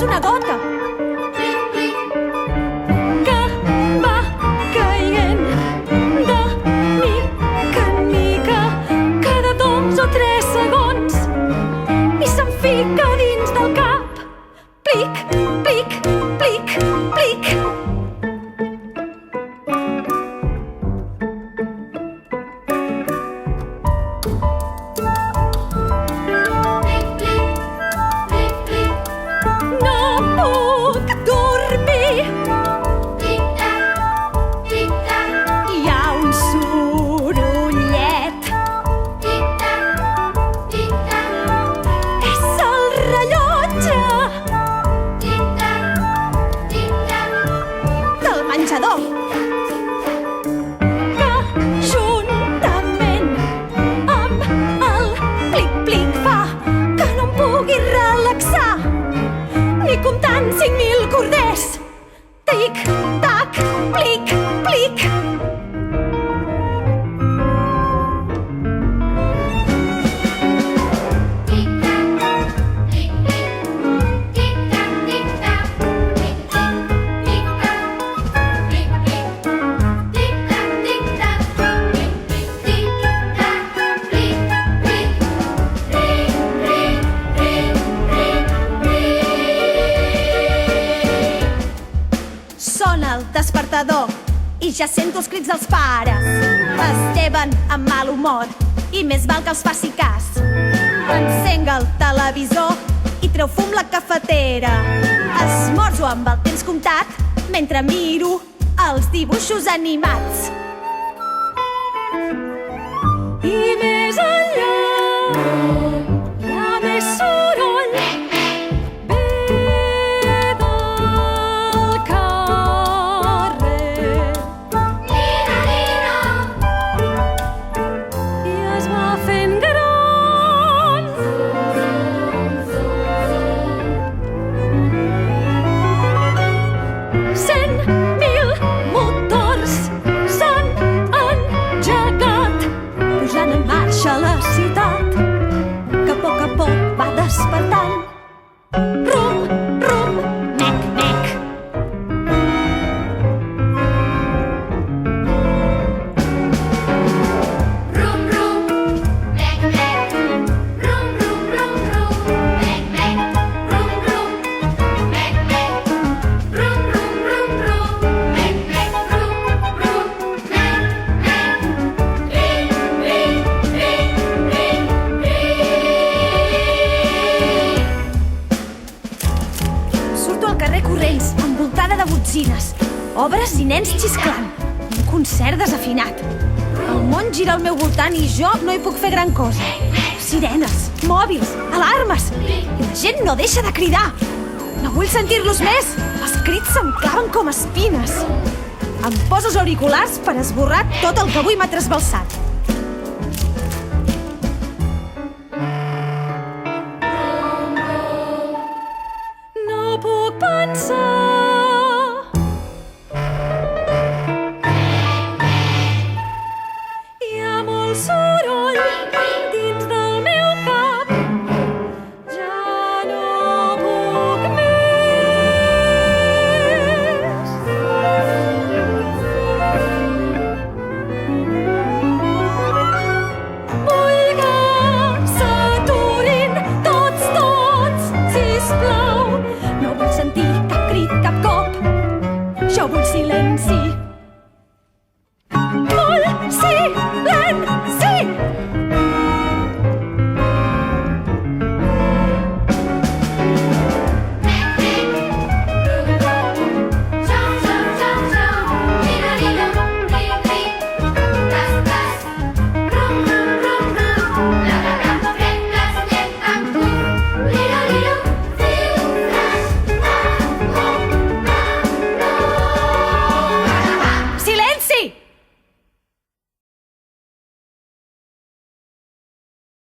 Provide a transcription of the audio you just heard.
és una gota que va caient de mica en mica cada 2 o 3 segons i se'm fica dins del cap. Plic, plic, plic, plic. Que juntament amb el plic-plic fa que no em pugui relaxar ni comptant 5.000 corders. Tic, tac, plic, plic. Sona el despertador i ja sento els crits dels pares. Es lleven amb mal humor i més val que els faci cas. Encenc el televisor i treu fum la cafetera. Esmorzo amb el temps comptat mentre miro els dibuixos animats. I més enllà hi ha més soroll. A la ciutat que a poc va despertant. Rum, rum, mec, mec. Rum, rum, mec, mec. Rum, rum, rum, rum, mec, mec. Rum, rum, mec, mec. Rum, rum, rum, rum, mec, mec. Rum, rum, mec, mec. Surto al carrer corrents, envoltada de botzines, obres i nens xisclant. Un concert desafinat. El món gira al meu voltant i jo no hi puc fer gran cosa. Sirenes, mòbils, alarmes. I la gent no deixa de cridar. No vull sentir-los més. Els crits se'm claven com espines. Em poso els auriculars per esborrar tot el que avui m'ha trasbalsat. No puc pensar. Hi ha molt soroll dins del meu cap. Ja no puc més. Vull que s'aturin tots, sisplau. No vull sentir cap crit, cap cop. Jo vull silenci